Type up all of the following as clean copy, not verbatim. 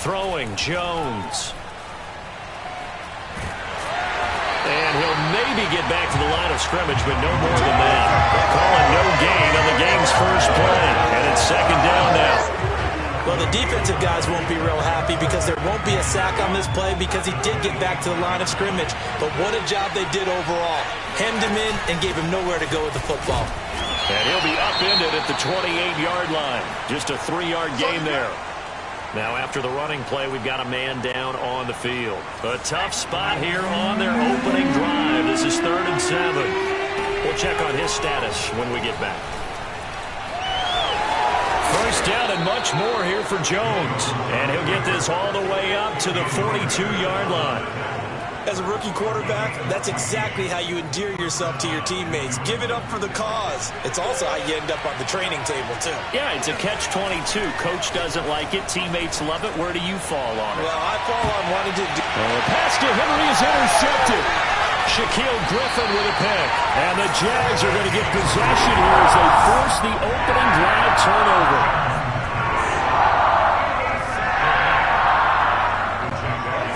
Throwing Jones. And he'll maybe get back to the line of scrimmage, but no more than that. They're calling no gain on the game's first play. And it's second down now. Well, the defensive guys won't be real happy because there won't be a sack on this play because he did get back to the line of scrimmage. But what a job they did overall. Hemmed him in and gave him nowhere to go with the football. And he'll be upended at the 28-yard line. Just a 3-yard gain there. Now after the running play, we've got a man down on the field. A tough spot here on their opening drive. This is 3rd and 7. We'll check on his status when we get back. First down and much more here for Jones. And he'll get this all the way up to the 42-yard line. As a rookie quarterback, that's exactly how you endear yourself to your teammates. Give it up for the cause. It's also how you end up on the training table, too. Yeah, it's a catch-22. Coach doesn't like it. Teammates love it. Where do you fall on it? Well, I fall on wanting to do... The pass to Henry is intercepted. Shaquille Griffin with a pick. And the Jags are going to get possession here as they force the opening drive turnover.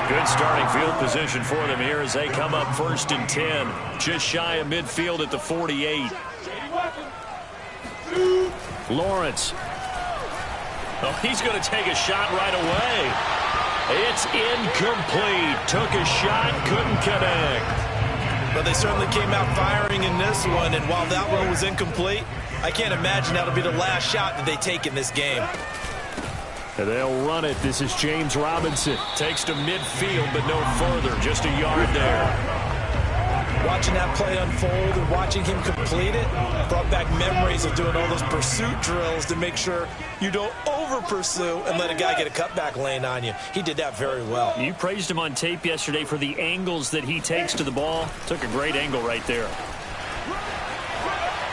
Good starting field position for them here as they come up 1st and 10. Just shy of midfield at the 48. Lawrence. Oh, he's going to take a shot right away. It's incomplete. Took a shot, couldn't connect. But they certainly came out firing in this one, and while that one was incomplete, I can't imagine that'll be the last shot that they take in this game. And they'll run it. This is James Robinson. Takes to midfield, but no further. Just a yard there. Watching that play unfold and watching him complete it brought back memories of doing all those pursuit drills to make sure you don't over-pursue and let a guy get a cutback lane on you. He did that very well. You praised him on tape yesterday for the angles that he takes to the ball. Took a great angle right there.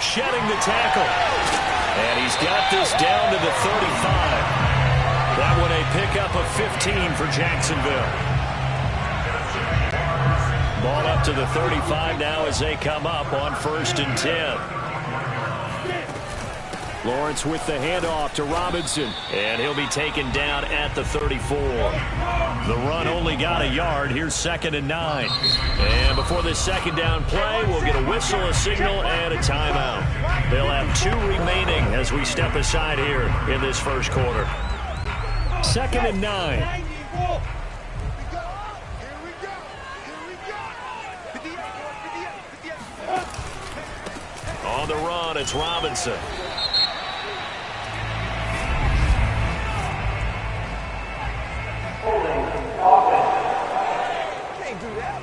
Shedding the tackle. And he's got this down to the 35. That one a pickup of 15 for Jacksonville. Ball up to the 35 now as they come up on 1st and 10. Lawrence with the handoff to Robinson. And he'll be taken down at the 34. The run only got a yard. Here's 2nd and 9. And before this second down play, we'll get a whistle, a signal, and a timeout. They'll have 2 remaining as we step aside here in this first quarter. 2nd and 9. On the run, it's Robinson. Can't do that.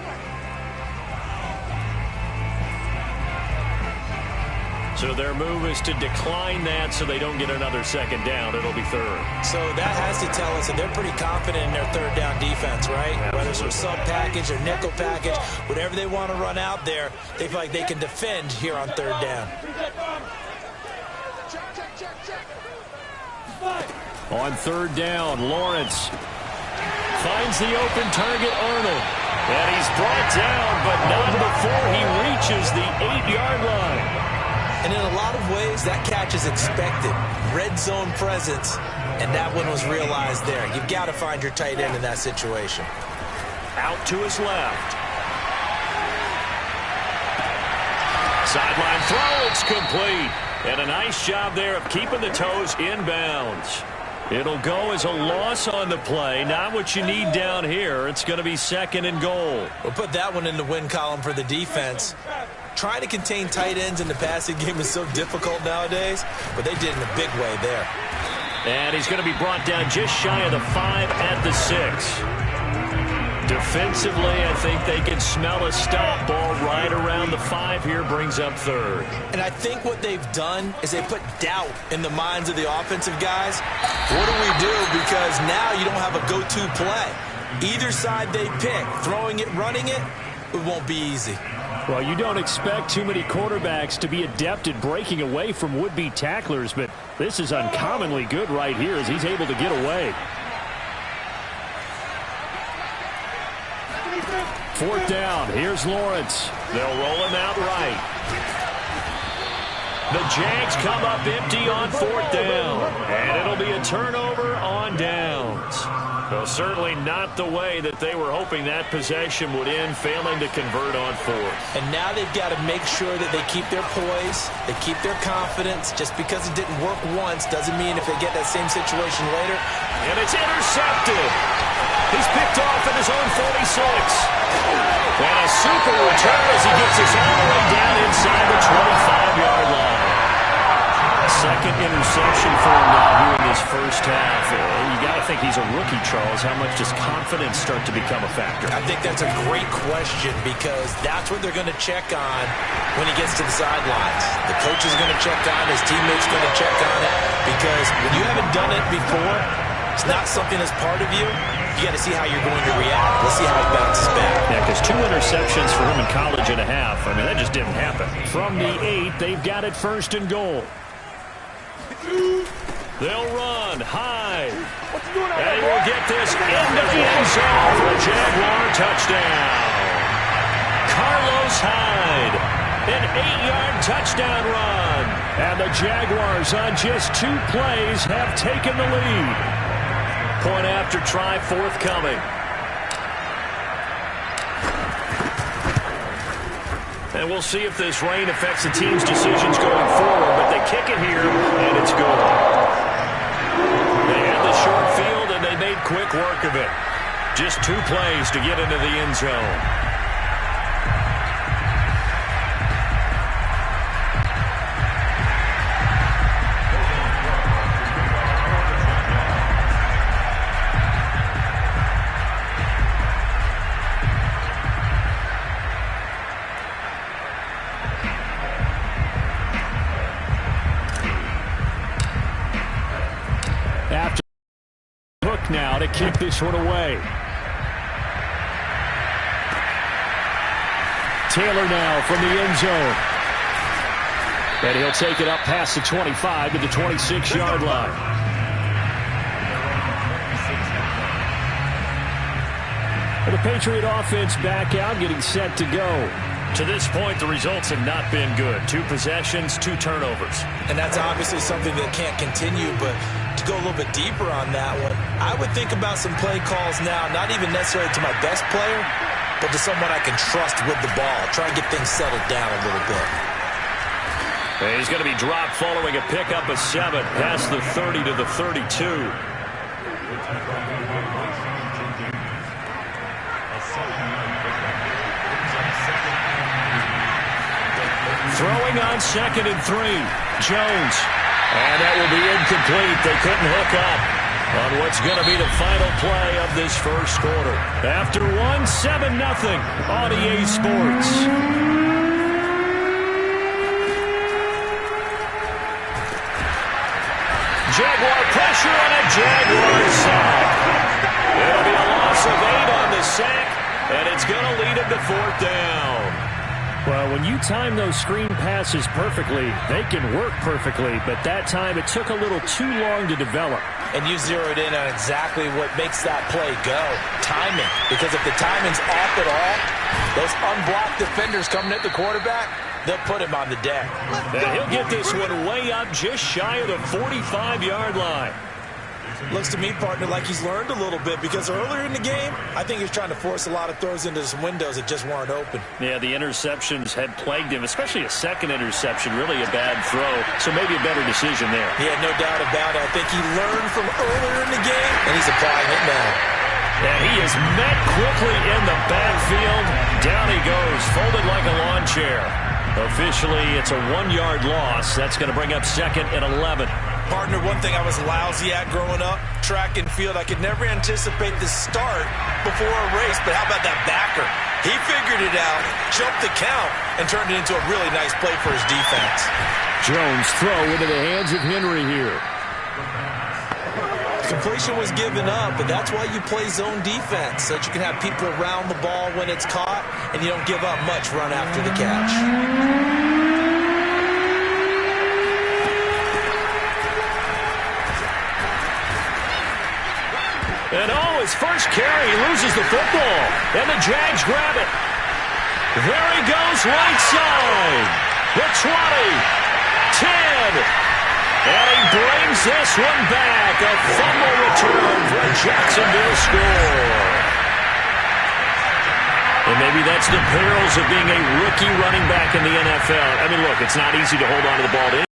So their move is to decline that so they don't get another second down. It'll be 3rd. So that has to tell us that they're pretty confident in their 3rd down defense, right? Absolutely. Whether it's a sub package or nickel package, whatever they want to run out there, they feel like they can defend here on 3rd down. On 3rd down, Lawrence finds the open target, Arnold. And he's brought down, but not before he reaches the 8-yard line. And in a lot of ways, that catch is expected. Red zone presence, and that one was realized there. You've got to find your tight end in that situation. Out to his left. Sideline throw, it's complete. And a nice job there of keeping the toes inbounds. It'll go as a loss on the play. Not what you need down here. It's going to be 2nd and goal. We'll put that one in the win column for the defense. Trying to contain tight ends in the passing game is so difficult nowadays, but they did in a big way there. And he's going to be brought down just shy of the 5 at the 6. Defensively, I think they can smell a stop. Ball right around the 5 here, brings up 3rd. And I think what they've done is they put doubt in the minds of the offensive guys. What do we do? Because now you don't have a go-to play. Either side they pick, throwing it, running it, it won't be easy. Well, you don't expect too many quarterbacks to be adept at breaking away from would-be tacklers, but this is uncommonly good right here as he's able to get away. 4th down. Here's Lawrence. They'll roll him out right. The Jags come up empty on 4th down, and it'll be a turnover on downs. Well, certainly not the way that they were hoping that possession would end, failing to convert on fourth. And now they've got to make sure that they keep their poise, they keep their confidence. Just because it didn't work once doesn't mean if they get that same situation later. And it's intercepted. He's picked off at his own 46. And a super return as he gets us all the way down inside the 25-yard line. Second interception for him now here in this first half. You got to think he's a rookie, Charles. How much does confidence start to become a factor? I think that's a great question because that's what they're going to check on when he gets to the sidelines. The coach is going to check on, his teammates are going to check on it because when you haven't done it before, it's not something that's part of you. You got to see how you're going to react. Let's see how he bounces back. Yeah, because 2 interceptions for him in college and a half. I mean, that just didn't happen. From the 8, they've got it first and goal. They'll run high. And he will get this into the end zone for a Jaguar touchdown. Carlos Hyde, an 8-yard touchdown run. And the Jaguars on just 2 plays have taken the lead. Point after try forthcoming. And we'll see if this rain affects the team's decisions going forward, but they kick it here, and it's good. They had the short field, and they made quick work of it. Just 2 plays to get into the end zone. Now to kick this one away. Taylor now from the end zone. And he'll take it up past the 25 to the 26-yard line. And the Patriot offense back out, getting set to go. To this point, the results have not been good. 2 possessions, 2 turnovers. And that's obviously something that can't continue, but to go a little bit deeper on that one, I would think about some play calls now, not even necessarily to my best player, but to someone I can trust with the ball. Try and get things settled down a little bit. And he's going to be dropped following a pickup of 7 past the 30 to the 32. Throwing on 2nd and 3. Jones. And that will be incomplete. They couldn't hook up on what's going to be the final play of this first quarter. After 7-0 on EA Sports. Jaguar pressure on a Jaguar sack. It'll be a loss of 8 on the sack, and it's going to lead him to 4th down. Well, when you time those screen passes perfectly, they can work perfectly, but that time it took a little too long to develop. And you zeroed in on exactly what makes that play go, timing. Because if the timing's off at all, those unblocked defenders coming at the quarterback, they'll put him on the deck. And he'll get this one way up just shy of the 45-yard line. Looks to me, partner, like he's learned a little bit because earlier in the game, I think he was trying to force a lot of throws into some windows that just weren't open. Yeah, the interceptions had plagued him, especially a second interception, really a bad throw. So maybe a better decision there. Yeah, no doubt about it. I think he learned from earlier in the game, and he's applying it now. And he is met quickly in the backfield. Down he goes, folded like a lawn chair. Officially, it's a 1-yard loss. That's going to bring up 2nd and 11. Partner, one thing I was lousy at growing up, track and field, I could never anticipate the start before a race, but how about that backer? He figured it out, jumped the count, and turned it into a really nice play for his defense. Jones throw into the hands of Henry here. Completion was given up, but that's why you play zone defense, so that you can have people around the ball when it's caught, and you don't give up much run after the catch. And his first carry, he loses the football, and the Jags grab it. There he goes, right side. The 20, 10, And he brings this one back. A fumble return for a Jacksonville score. And maybe that's the perils of being a rookie running back in the NFL. I mean, look, it's not easy to hold on to the ball to any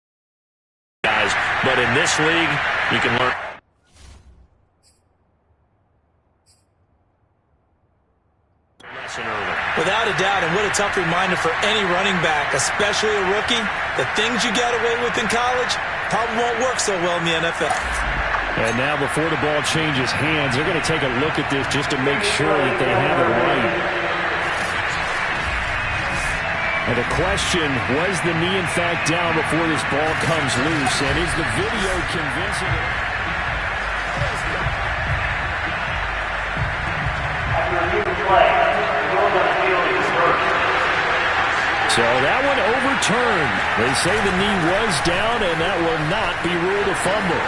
guys, but in this league, you can learn. Without a doubt, and what a tough reminder for any running back, especially a rookie. The things you got away with in college probably won't work so well in the NFL. And now before the ball changes hands, they're going to take a look at this just to make sure that they have it right. And the question, was the knee in fact down before this ball comes loose? And is the video convincing? So that one overturned. They say the knee was down, and that will not be ruled a fumble.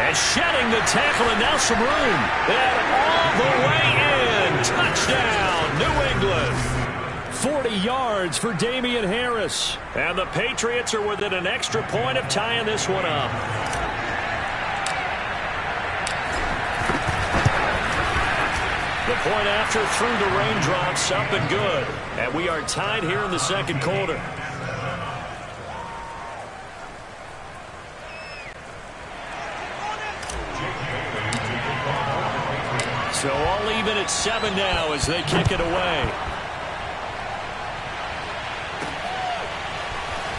And shedding the tackle, and now some room. And all the way in. Touchdown, New England. 40 yards for Damian Harris. And the Patriots are within an extra point of tying this one up. The point after through the raindrops, up and good. And we are tied here in the second quarter. So all even at 7 now as they kick it away.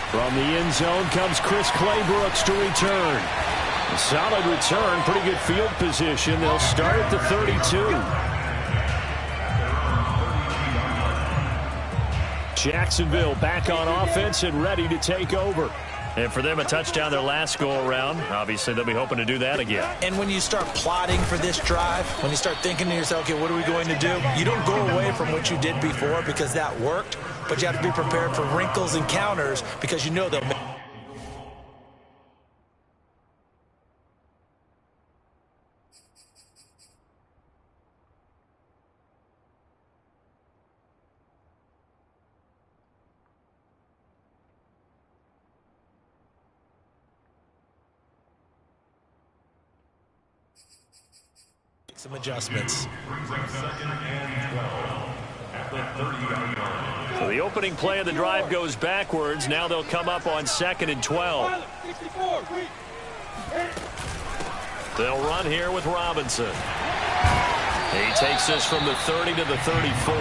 From the end zone comes Chris Claybrooks to return. A solid return, pretty good field position. They'll start at the 32. Jacksonville back on offense and ready to take over. And for them, a touchdown their last go-around. Obviously, they'll be hoping to do that again. And when you start plotting for this drive, when you start thinking to yourself, okay, what are we going to do? You don't go away from what you did before because that worked, but you have to be prepared for wrinkles and counters because you know they'll make. Some adjustments. So the opening play of the drive goes backwards. Now they'll come up on 2nd and 12. They'll run here with Robinson. He takes this from the 30 to the 34.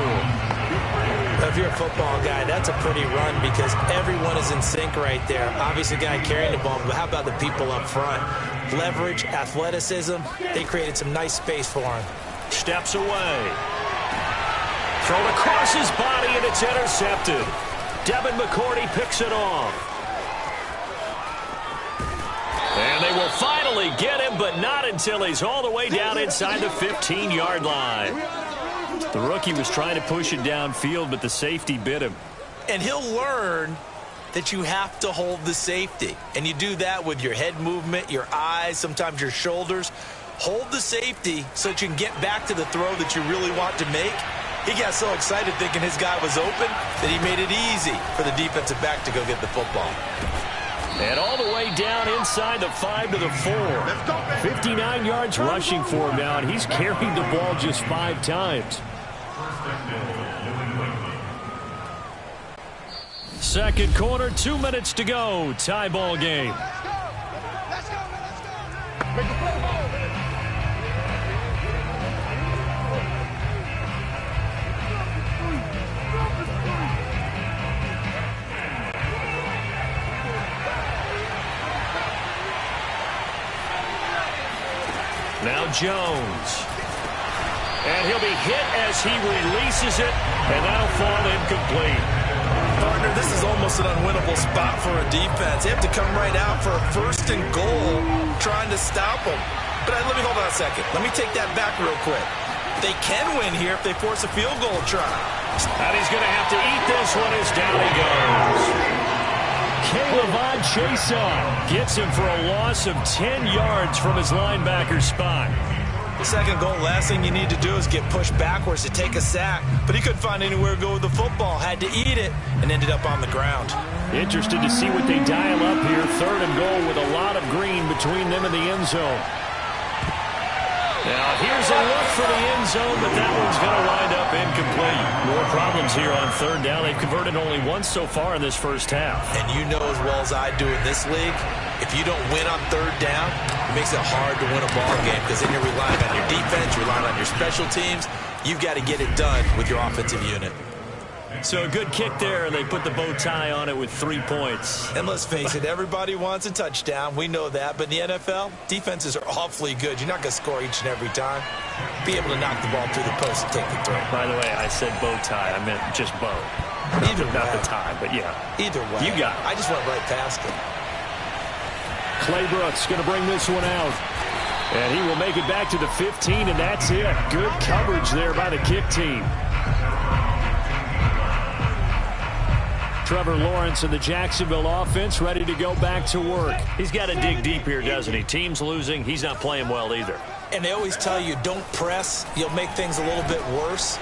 If you're a football guy, that's a pretty run because everyone is in sync right there. Obviously, the guy carrying the ball, but how about the people up front? Leverage, athleticism, they created some nice space for him. Steps away. Thrown across his body, and it's intercepted. Devin McCourty picks it off. And they will finally get him, but not until he's all the way down inside the 15-yard line. The rookie was trying to push it downfield, but the safety bit him. And he'll learn that you have to hold the safety. And you do that with your head movement, your eyes, sometimes your shoulders. Hold the safety so that you can get back to the throw that you really want to make. He got so excited thinking his guy was open that he made it easy for the defensive back to go get the football. And all the way down inside the 5 to the 4. 59 yards rushing for him now, and he's carried the ball just 5 times. Second quarter, 2 minutes to go. Tie ball game. Let's go. Make the play ball. Now Jones. And he'll be hit as he releases it, and that'll fall incomplete. Partner, this is almost an unwinnable spot for a defense. They have to come right out for a 1st and goal trying to stop them. But let me hold on a second. Let me take that back real quick. They can win here if they force a field goal try. And he's going to have to eat this one as down he goes. Caleb Chason gets him for a loss of 10 yards from his linebacker spot. The second goal, last thing you need to do is get pushed backwards to take a sack. But he couldn't find anywhere to go with the football. Had to eat it and ended up on the ground. Interested to see what they dial up here. 3rd and goal with a lot of green between them and the end zone. Now, here's a look for the end zone, but that one's going to wind up incomplete. More problems here on 3rd down. They've converted only once so far in this first half. And you know as well as I do in this league, if you don't win on 3rd down, it makes it hard to win a ball game because then you're relying on your defense, you're relying on your special teams. You've got to get it done with your offensive unit. So a good kick there, and they put the bow tie on it with 3 points. And let's face it, everybody wants a touchdown. We know that. But in the NFL, defenses are awfully good. You're not going to score each and every time. Be able to knock the ball through the post and take the throw. By the way, I said bow tie. I meant just bow. Not the tie, but yeah. Either way. You got it. I just went right past it. Claybrook's going to bring this one out. And he will make it back to the 15, and that's it. Good coverage there by the kick team. Trevor Lawrence and the Jacksonville offense ready to go back to work. He's got to dig deep here, doesn't he? Team's losing. He's not playing well either. And they always tell you, don't press. You'll make things a little bit worse.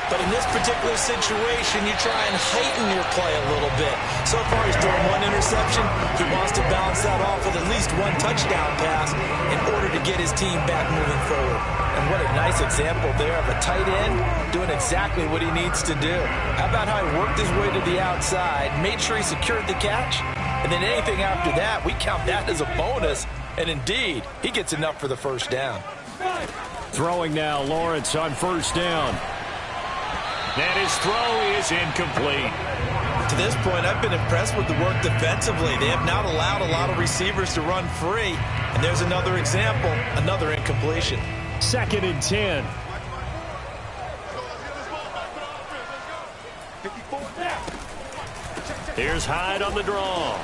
But in this particular situation, you try and heighten your play a little bit. So far, he's throwing 1 interception. He wants to balance that off with at least 1 touchdown pass in order to get his team back moving forward. And what a nice example there of a tight end doing exactly what he needs to do. How about how he worked his way to the outside, made sure he secured the catch, and then anything after that, we count that as a bonus. And indeed, he gets enough for the first down. Throwing now, Lawrence on 1st down. And his throw is incomplete. To this point, I've been impressed with the work defensively. They have not allowed a lot of receivers to run free. And there's another example, another incompletion. 2nd and 10. Here's Hyde on the draw.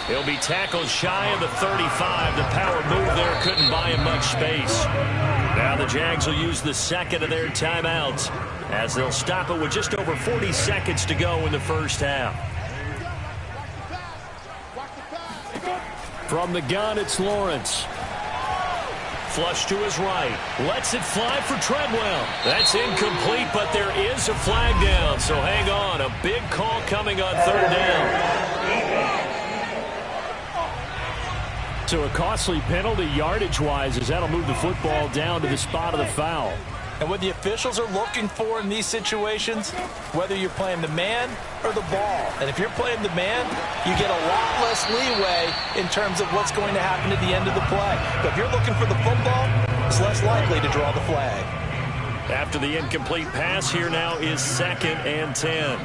He'll be tackled shy of the 35. The power move there couldn't buy him much space. Now the Jags will use the 2nd of their timeouts as they'll stop it with just over 40 seconds to go in the first half. From the gun, it's Lawrence. Flush to his right. Lets it fly for Treadwell. That's incomplete, but there is a flag down. So hang on. A big call coming on 3rd down. So a costly penalty yardage-wise as that'll move the football down to the spot of the foul. And what the officials are looking for in these situations, whether you're playing the man or the ball. And if you're playing the man, you get a lot less leeway in terms of what's going to happen at the end of the play. But if you're looking for the football, it's less likely to draw the flag. After the incomplete pass, here now is 2nd and 10.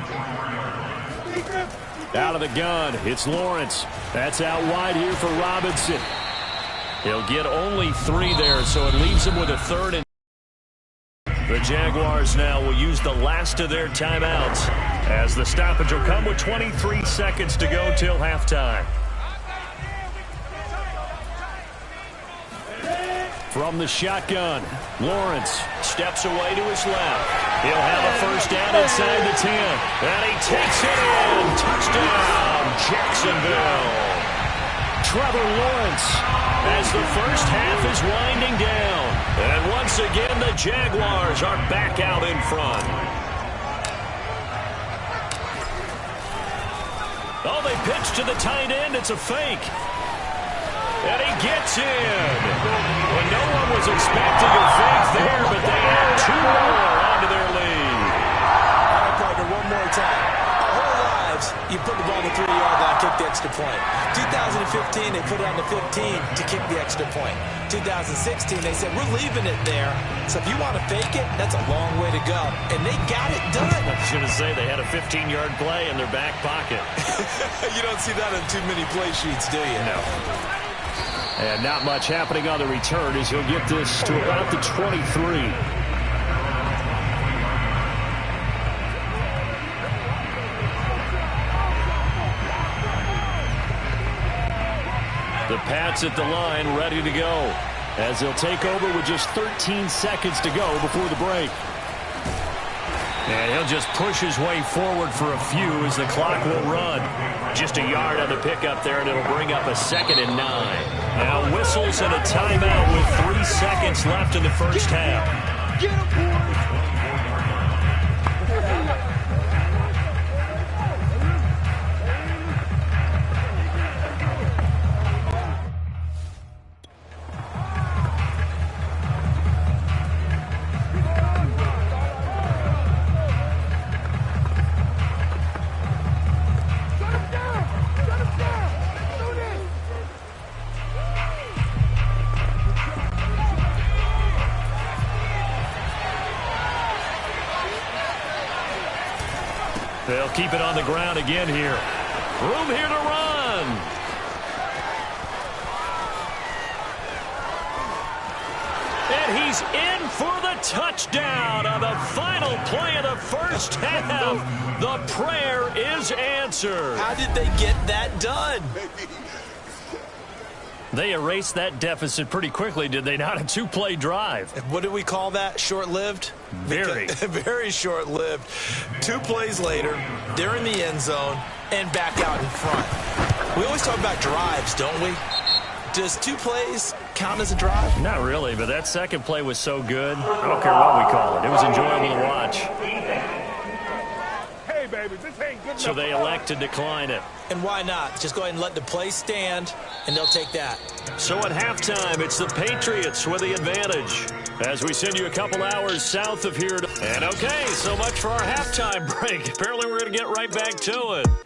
Out of the gun, it's Lawrence. That's out wide here for Robinson. He'll get only 3 there, so it leaves him with a 3rd and the Jaguars now will use the last of their timeouts as the stoppage will come with 23 seconds to go till halftime. From the shotgun, Lawrence steps away to his left. He'll have a first down inside the 10. And he takes it in. Touchdown, Jacksonville. Trevor Lawrence as the first half is winding down. And once again, the Jaguars are back out in front. Oh, they pitch to the tight end. It's a fake. And he gets in. Well, no one was expecting a fake there, but they add 2 more onto their lead. All right, partner, one more time. Our whole lives, you put the ball on the 3-yard line, kick the extra point. 2015, they put it on the 15 to kick the extra point. 2016, they said, we're leaving it there. So if you want to fake it, that's a long way to go. And they got it done. I was going to say, they had a 15-yard play in their back pocket. You don't see that on too many play sheets, do you? No. And not much happening on the return as he'll get this to about the 23. The Pats at the line ready to go as they'll take over with just 13 seconds to go before the break. And he'll just push his way forward for a few as the clock will run. Just a yard on the pickup there, and it'll bring up a 2nd and 9. Now whistles and a timeout with 3 seconds left in the first half. Get him, boys. They'll keep it on the ground again here. Room here to run. And he's in for the touchdown on the final play of the first half. The prayer is answered. How did they get that done? They erased that deficit pretty quickly, did they not? A 2-play drive. What do we call that? Short-lived? Very. Very short-lived. 2 plays later, they're in the end zone and back out in front. We always talk about drives, don't we? Does 2 plays count as a drive? Not really, but that second play was so good. I don't care what we call it. It was enjoyable to watch. Hey, baby, this ain't good enough. So they elect to decline it. And why not? Just go ahead and let the play stand, and they'll take that. So at halftime, it's the Patriots with the advantage. As we send you a couple hours south of here. And okay, so much for our halftime break. Apparently we're going to get right back to it.